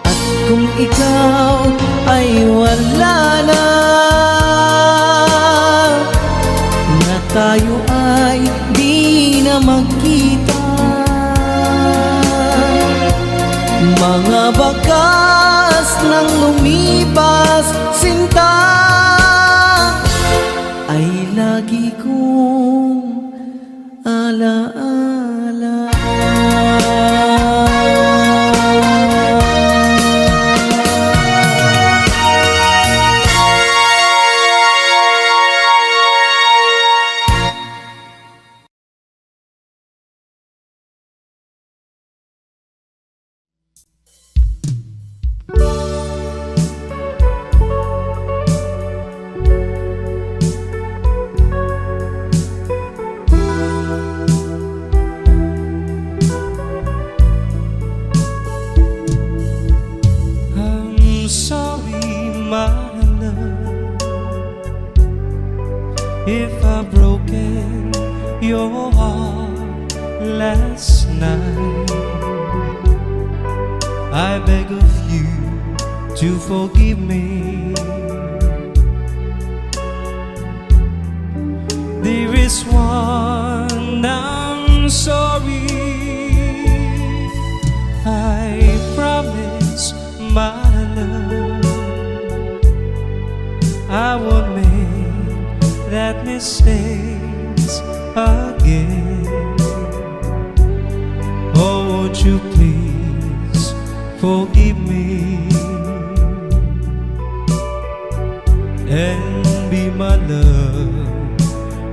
At kung ikaw ay wala na, na tayo ay di na magkita, mga bakas ng lumipas sinta ay lagi ko love. If I've broken your heart last night, I beg of you to forgive me. There is one I'm sorry. I promise, my love, I won't make that mistakes again. Oh, won't you please forgive me and be my love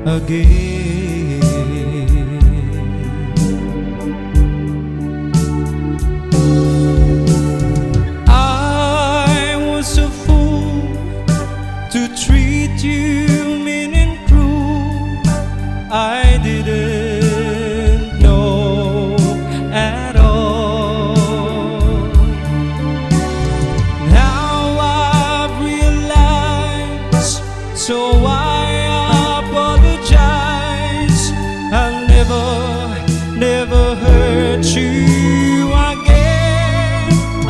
again. I was a fool to treat you mean and cruel. I didn't know at all. Now I've realized, so I apologize. I'll never hurt you again. Oh,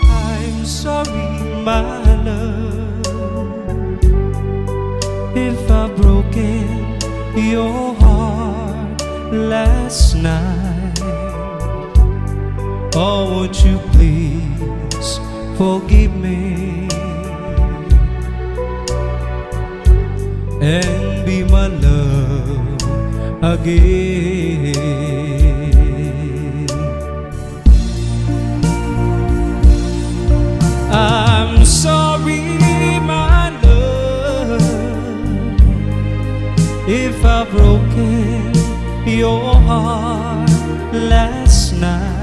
I'm sorry, my love, if I've broken your heart last night. Oh, won't you please forgive me and be my love again. I'm sorry, my love, if I've broken your heart last night.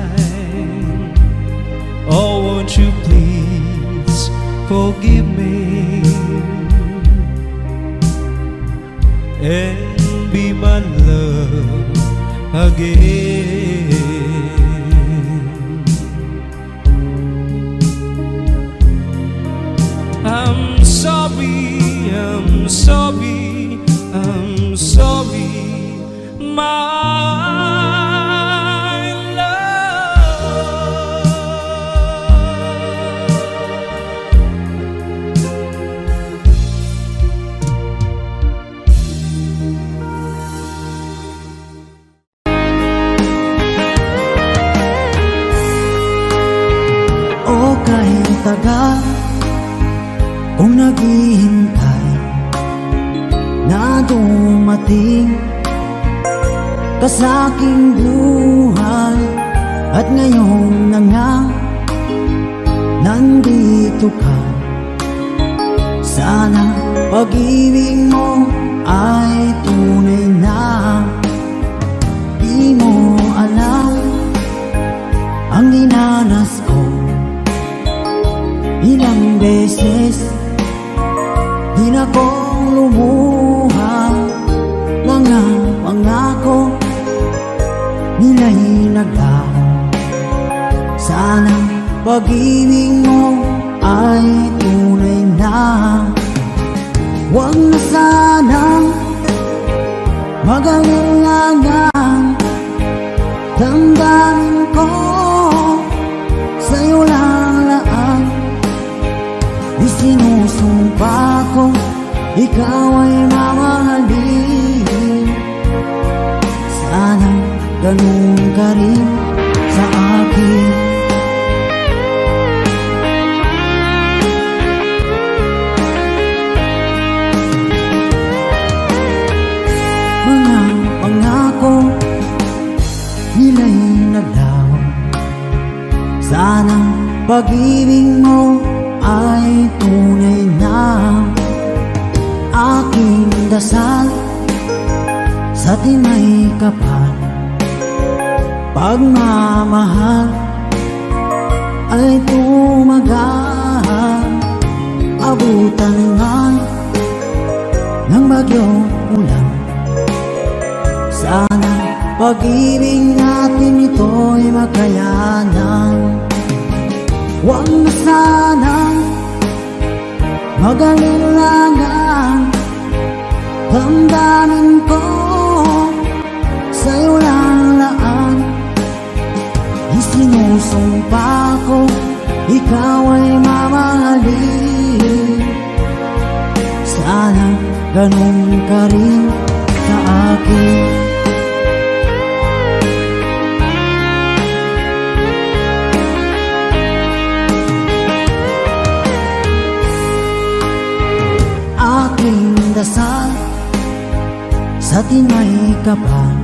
Oh, won't you please forgive me and be my love again. I'm sorry, I'm sorry, I'm sorry, my O kahit tagal kung naghihintay na dumating ka sa aking buhay, at ngayon na nga nandito ka. Sana pag-ibig mo ay tunay na. Di mo alam ang dinanas ko, ilang beses di na kong lumuha. Mga pangako nila'y naglaho. Sana pag-ibig mo ay tunay na. Huwag na sanang mag-alinlangan. Damdamin ko sa'yo lang. Isinusumpa ko ikaw ay mamahalin. Sana ganun ka rin sa akin. Mga pangako nila'y naglaho. Sana pag-ibig mo ay tunay na. Aking dasal sa tinay kapal, pagmamahal ay tumagal. Abutan nga ng bagyong ulan. Sana pag-ibig natin ito'y makayanan. Huwag na sanang mag-alilangan. Damdamin ko sa'yo lalaan. Isinusumpa ko ikaw ay mamahalin. Sana ganun ka rin sa akin. Aking dasal sa tinay kapal,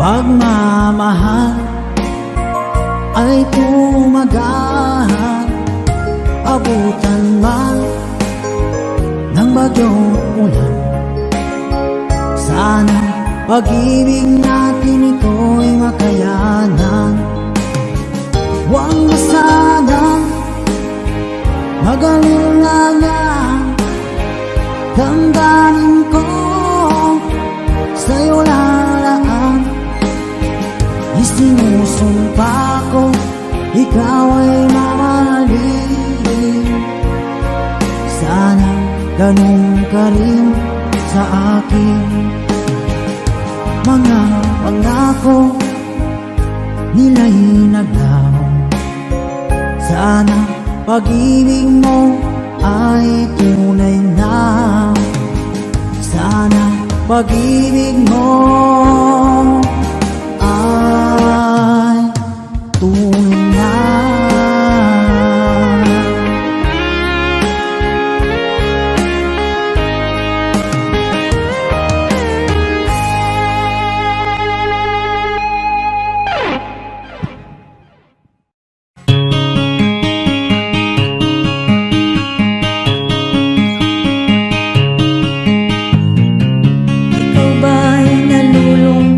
pagmamahal ay tumagal. Abutan man ng bagyong ulan, sana pag-ibig natin ito'y makayanan. Huwag na sanang mag-alilangan. Damdamin ko sa'yo lalaan. Isinusumpa ko ikaw ay mamahalin. Sana ganun ka rin sa akin. Mga pangako nila'y naglaho. Sana pag-ibig mo ay tunay na. Sana pag-ibig mo ay tunay na. Ikaw ba'y nalulungkot?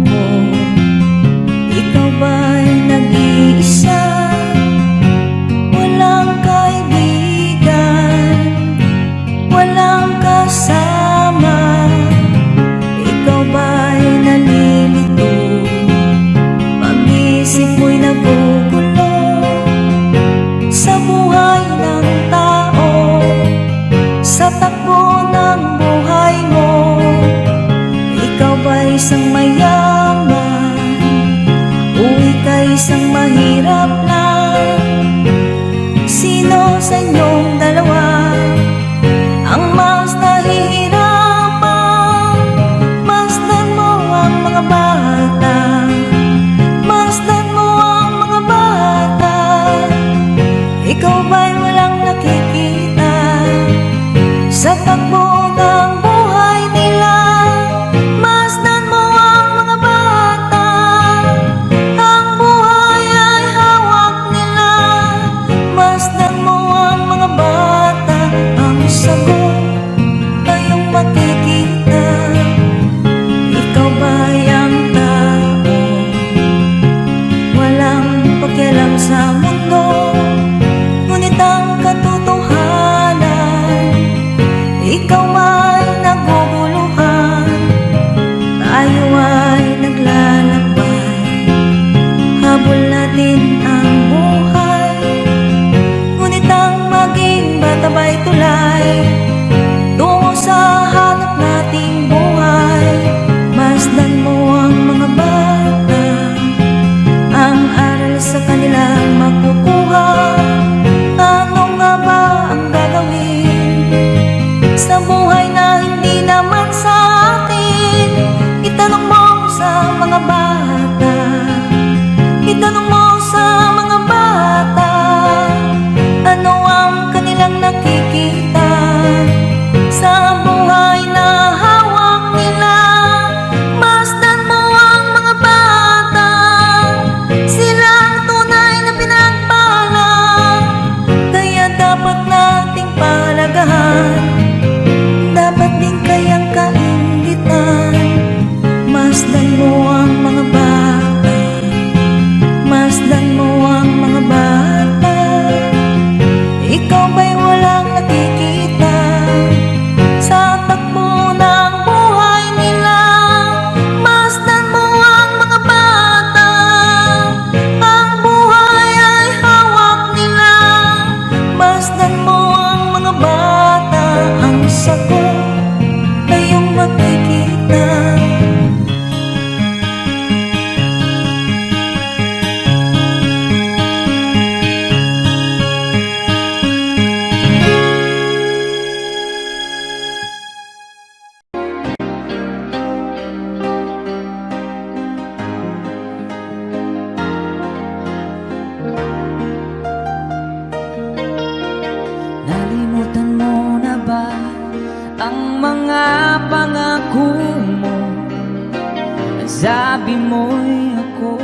sabi mo'y ako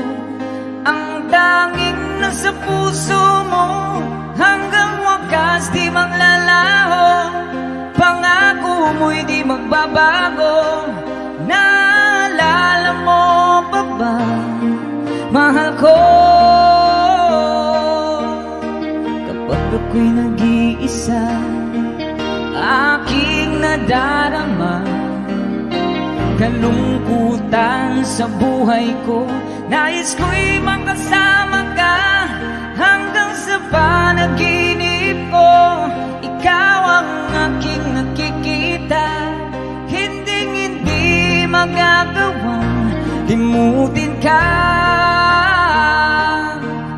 ang tanging nasa puso mo, hanggang wakas di maglalaho. Pangako mo'y di magbabago. Naalala mo pa ba, mahal ko, kapag ako'y nag-iisa, aking nadarama kalungkutan sa buhay ko. Nais ko'y makasama ka hanggang sa panaginip ko. Ikaw ang aking nakikita, hinding-hindi magagawang limutin ka.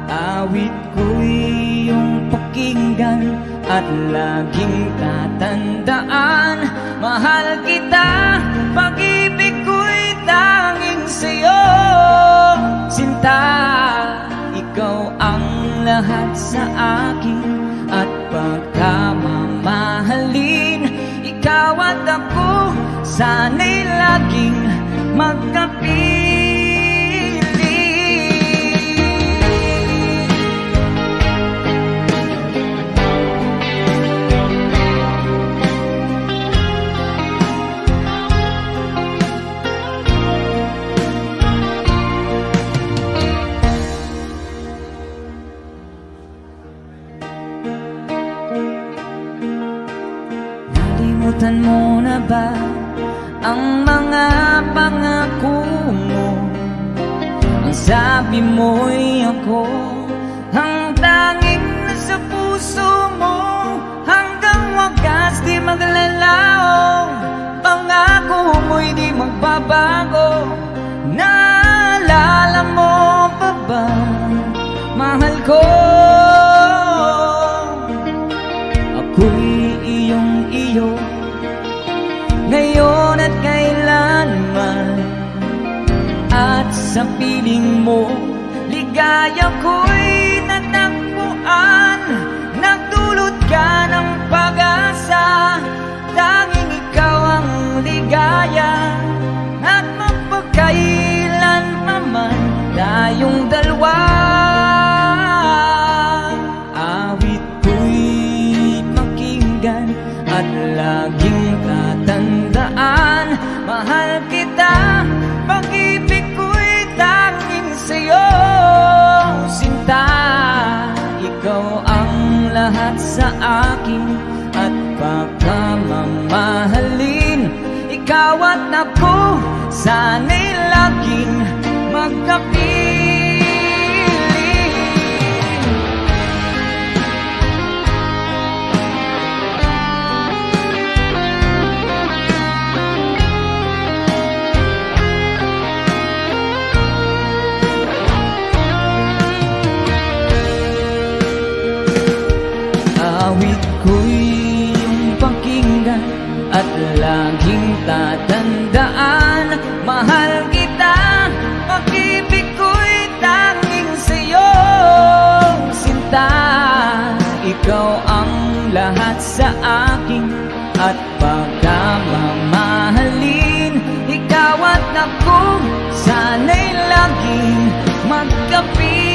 Awit ko'y iyong pakinggan at laging tatandaan, mahal kita, pag-ibig ko'y tanging sa'yo. Sinta, ikaw ang lahat sa akin at pagkamamahalin. Ikaw at ako, sana'y laging magkapiling. Nalimutan mo na ba ang mga pangako mo? Ang sabi mo'y ako ang tanging nasa puso mo, hanggang wakas di maglalaho. Pangako mo'y di magbabago. Naalala mo pa ba, mahal ko, ako'y iyong iyo ngayon at kailanman, at sa piling mo ligaya ko'y natagpuan. Nagdulot ka ng pag-asa, tanging ikaw ang ligaya, at mapagkailan pa man tayong dalawa. Awit ko'y pakinggan at laging tatandaan, mahal kita, pag-ibig ko'y tanging sa'yo. Sinta, ikaw ang lahat sa akin at pagkamamahalin. Ikaw at ako, sana'y laging magkapiling. Awit ko'y iyong pakinggan at laging tatandaan, mahal kita, pag-ibig ko'y tanging sa'yo. Sinta, ikaw ang lahat sa akin at pagkamamahalin. Ikaw at ako, sana'y laging magkapiling.